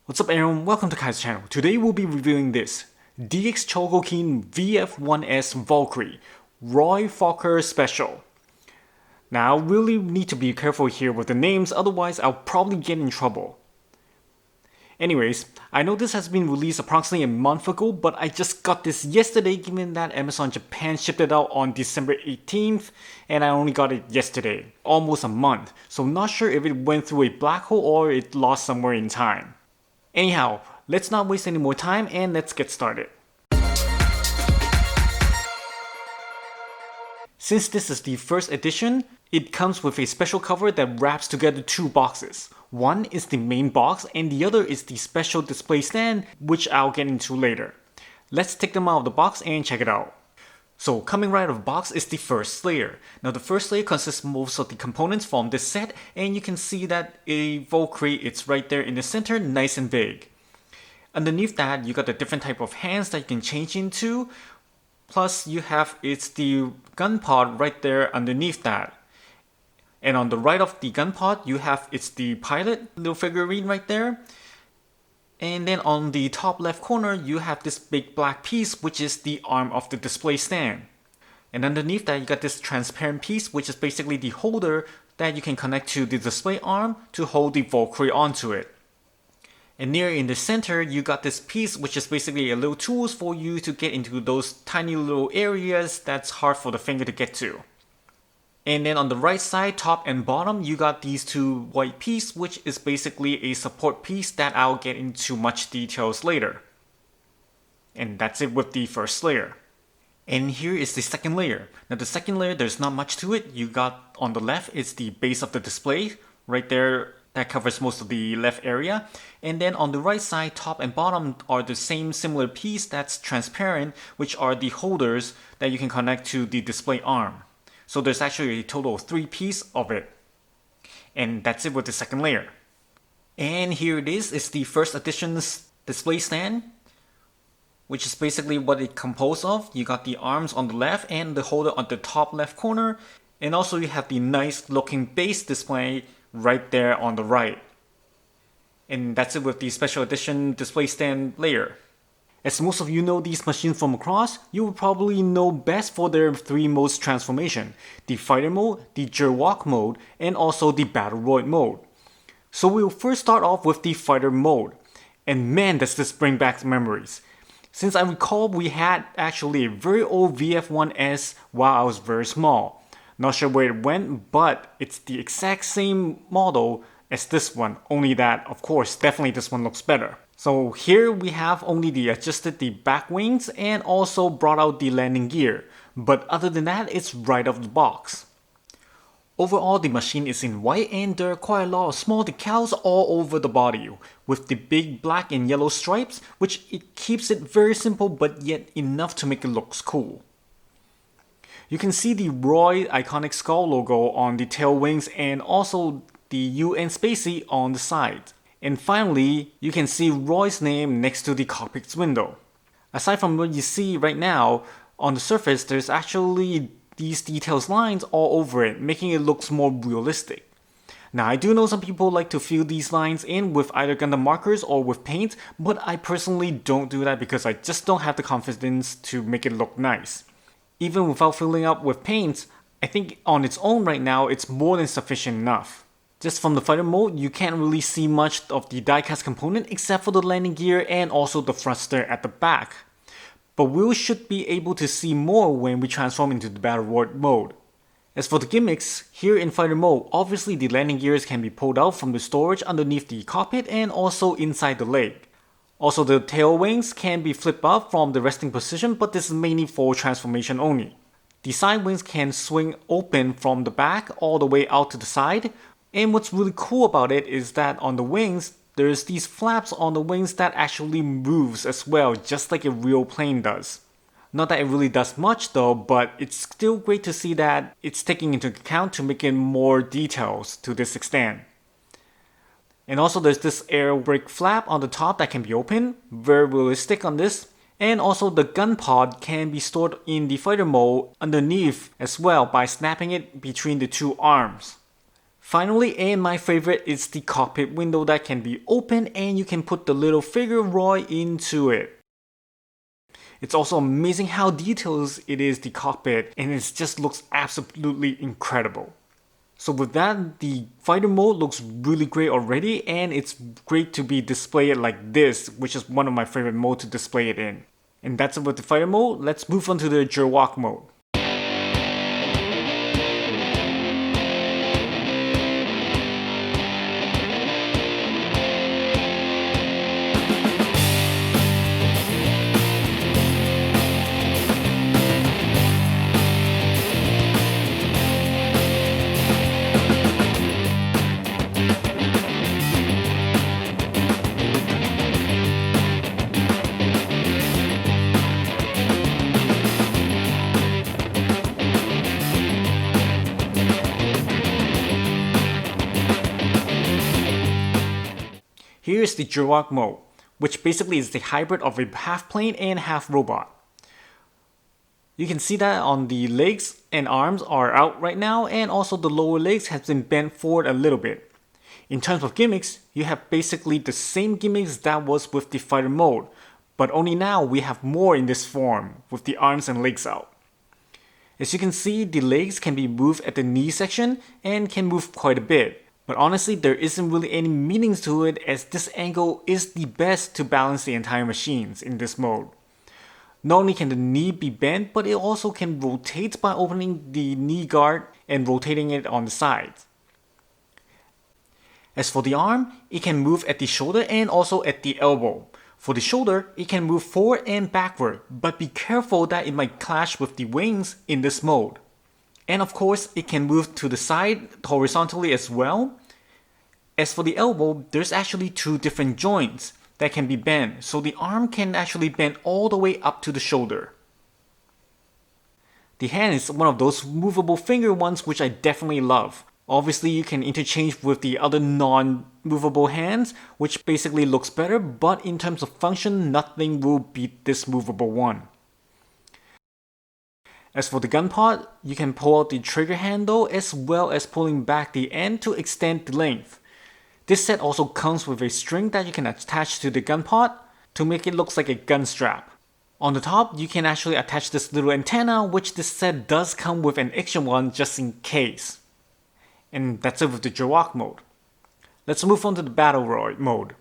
What's up everyone, welcome to Kai's channel. Today we'll be reviewing this DX Chogokin VF-1S Valkryie Roy Focker Special. Now I really need to be careful here with the names, otherwise I'll probably get in trouble. Anyways, I know this has been released approximately a month ago, but I just got this yesterday given that Amazon Japan shipped it out on December 18th and I only got it yesterday, almost a month, so not sure if it went through a black hole or it lost somewhere in time. Anyhow, let's not waste any more time and let's get started. Since this is the first edition, it comes with a special cover that wraps together two boxes. One is the main box and the other is the special display stand, which I'll get into later. Let's take them out of the box and check it out. So coming right out of the box is the first layer. Now the first layer consists most of the components from this set, and you can see that a Valkryie, it's right there in the center, nice and big. Underneath that, you got the different type of hands that you can change into. Plus you have the gun pod right there underneath that. And on the right of the gun pod, you have the pilot little figurine right there. And then on the top left corner, you have this big black piece, which is the arm of the display stand. And underneath that, you got this transparent piece, which is basically the holder that you can connect to the display arm to hold the Valkryie onto it. And near in the center, you got this piece, which is basically a little tools for you to get into those tiny little areas that's hard for the finger to get to. And then on the right side, top and bottom, you got these two white pieces, which is basically a support piece that I'll get into much details later. And that's it with the first layer. And here is the second layer. Now the second layer, there's not much to it. You got on the left, it's the base of the display. Right there, that covers most of the left area. And then on the right side, top and bottom are the same similar piece that's transparent, which are the holders that you can connect to the display arm. So there's actually a total of 3 pieces of it. And that's it with the second layer. And here it is, it's the first edition's display stand, which is basically what it composed of. You got the arms on the left and the holder on the top left corner. And also you have the nice looking base display right there on the right. And that's it with the special edition display stand layer. As most of you know these machines from across, you will probably know best for their 3 modes transformation: the fighter mode, the jerk mode, and also the battleroid mode. So we'll first start off with the fighter mode. And man, does this bring back memories. Since I recall we had actually a very old VF-1S while I was very small. Not sure where it went, but it's the exact same model as this one, only that, of course, definitely this one looks better. So here we have only adjusted the back wings and also brought out the landing gear, but other than that, it's right out of the box. Overall, the machine is in white and there are quite a lot of small decals all over the body, with the big black and yellow stripes, which it keeps it very simple but yet enough to make it look cool. You can see the Roy iconic skull logo on the tail wings and also the U and spacey on the side. And finally, you can see Roy's name next to the cockpit's window. Aside from what you see right now, on the surface there's actually these details lines all over it, making it look more realistic. Now I do know some people like to fill these lines in with either Gundam markers or with paint, but I personally don't do that because I just don't have the confidence to make it look nice. Even without filling up with paint, I think on its own right now it's more than sufficient enough. Just from the fighter mode, you can't really see much of the diecast component except for the landing gear and also the thruster at the back. But we should be able to see more when we transform into the battleroid mode. As for the gimmicks, here in fighter mode, obviously the landing gears can be pulled out from the storage underneath the cockpit and also inside the leg. Also the tail wings can be flipped up from the resting position, but this is mainly for transformation only. The side wings can swing open from the back all the way out to the side. And what's really cool about it is that on the wings, there's these flaps on the wings that actually moves as well, just like a real plane does. Not that it really does much though, but it's still great to see that it's taking into account to make it more details to this extent. And also there's this air brake flap on the top that can be open, very realistic on this. And also the gun pod can be stored in the fighter mode underneath as well by snapping it between the 2 arms. Finally, and my favorite, is the cockpit window that can be opened and you can put the little figure Roy into it. It's also amazing how detailed it is, the cockpit, and it just looks absolutely incredible. So with that, the fighter mode looks really great already, and it's great to be displayed like this, which is one of my favorite modes to display it in. And that's it with the fighter mode. Let's move on to the Jawok mode. Here's the Jawok mode, which basically is the hybrid of a half plane and half robot. You can see that on the legs and arms are out right now, and also the lower legs has been bent forward a little bit. In terms of gimmicks, you have basically the same gimmicks that was with the fighter mode, but only now we have more in this form, with the arms and legs out. As you can see, the legs can be moved at the knee section and can move quite a bit. But honestly, there isn't really any meaning to it, as this angle is the best to balance the entire machines in this mode. Not only can the knee be bent, but it also can rotate by opening the knee guard and rotating it on the sides. As for the arm, it can move at the shoulder and also at the elbow. For the shoulder, it can move forward and backward, but be careful that it might clash with the wings in this mode. And of course, it can move to the side horizontally as well. As for the elbow, there's actually two different joints that can be bent, so the arm can actually bend all the way up to the shoulder. The hand is one of those movable finger ones which I definitely love. Obviously, you can interchange with the other non-movable hands, which basically looks better, but in terms of function, nothing will beat this movable one. As for the gun pod, you can pull out the trigger handle as well as pulling back the end to extend the length. This set also comes with a string that you can attach to the gun pod to make it look like a gun strap. On the top, you can actually attach this little antenna, which this set does come with an extra one just in case. And that's it with the Jawok mode. Let's move on to the Battle Roy mode.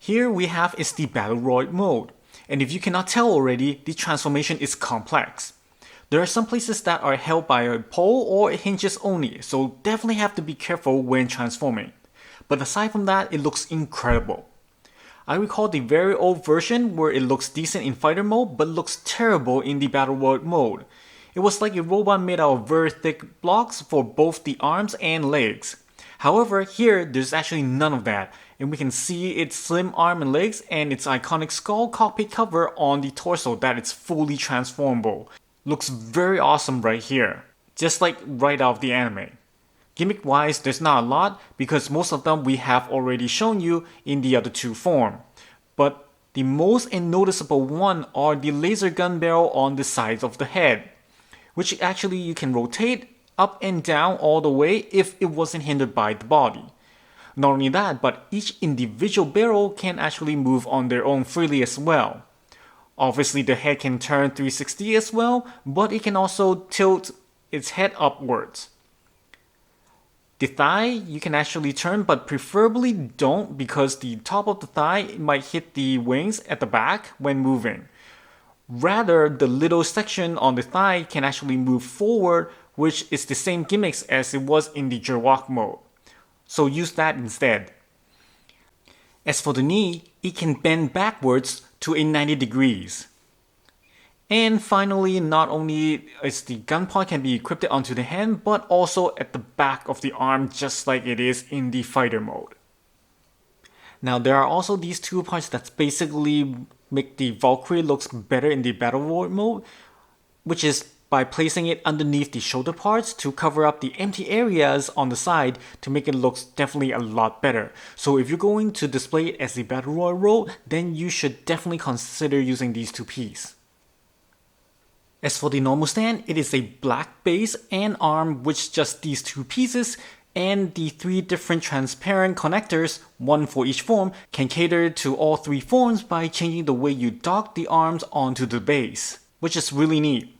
Here we have is the Battle Roy mode, and if you cannot tell already, the transformation is complex. There are some places that are held by a pole or hinges only, so definitely have to be careful when transforming. But aside from that, it looks incredible. I recall the very old version where it looks decent in fighter mode but looks terrible in the Battle Roy mode. It was like a robot made out of very thick blocks for both the arms and legs. However, here there's actually none of that, and we can see its slim arm and legs and its iconic skull cockpit cover on the torso that it's fully transformable. Looks very awesome right here, just like right out of the anime. Gimmick wise, there's not a lot because most of them we have already shown you in the other two form. But the most and noticeable one are the laser gun barrel on the sides of the head, which actually you can rotate up and down all the way if it wasn't hindered by the body. Not only that, but each individual barrel can actually move on their own freely as well. Obviously the head can turn 360 as well, but it can also tilt its head upwards. The thigh you can actually turn, but preferably don't, because the top of the thigh might hit the wings at the back when moving. Rather, the little section on the thigh can actually move forward, which is the same gimmicks as it was in the jerwalk mode. So use that instead. As for the knee, it can bend backwards to a 90 degrees. And finally, not only is the gun point can be equipped onto the hand, but also at the back of the arm, just like it is in the fighter mode. Now there are also these two parts that basically make the Valkryie looks better in the battle war mode, which is by placing it underneath the shoulder parts to cover up the empty areas on the side to make it look definitely a lot better. So if you're going to display it as a battle royale role, then you should definitely consider using these two pieces. As for the normal stand, it is a black base and arm with just these two pieces, and the three different transparent connectors, one for each form, can cater to all three forms by changing the way you dock the arms onto the base, which is really neat.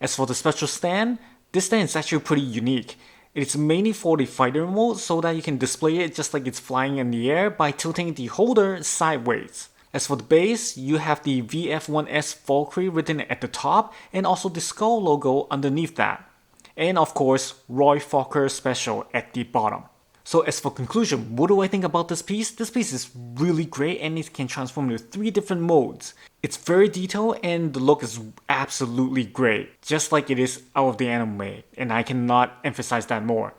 As for the special stand, this stand is actually pretty unique. It's mainly for the fighter mode so that you can display it just like it's flying in the air by tilting the holder sideways. As for the base, you have the VF-1S Valkryie written at the top and also the skull logo underneath that. And of course, Roy Focker Special at the bottom. So as for conclusion, what do I think about this piece? This piece is really great and it can transform into 3 different modes. It's very detailed and the look is absolutely great, just like it is out of the anime, and I cannot emphasize that more.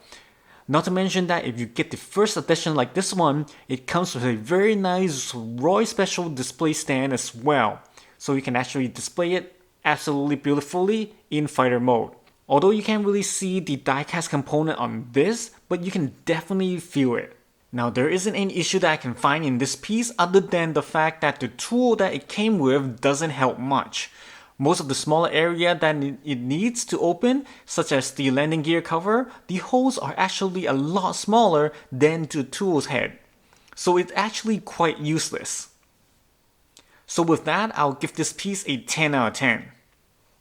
Not to mention that if you get the first edition like this one, it comes with a very nice Roy Special display stand as well, so you can actually display it absolutely beautifully in fighter mode. Although you can't really see the die-cast component on this, but you can definitely feel it. Now there isn't any issue that I can find in this piece other than the fact that the tool that it came with doesn't help much. Most of the smaller area that it needs to open, such as the landing gear cover, the holes are actually a lot smaller than the tool's head. So it's actually quite useless. So with that, I'll give this piece a 10 out of 10.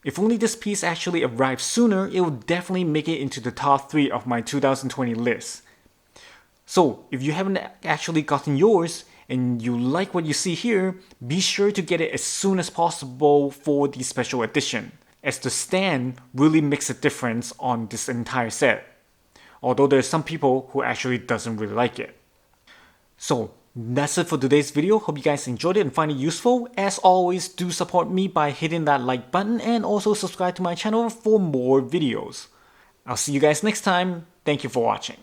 If only this piece actually arrived sooner, it would definitely make it into the top 3 of my 2020 list. So if you haven't actually gotten yours and you like what you see here, be sure to get it as soon as possible for the special edition, as the stand really makes a difference on this entire set. Although there are some people who actually doesn't really like it. So that's it for today's video. Hope you guys enjoyed it and find it useful. As always, do support me by hitting that like button and also subscribe to my channel for more videos. I'll see you guys next time. Thank you for watching.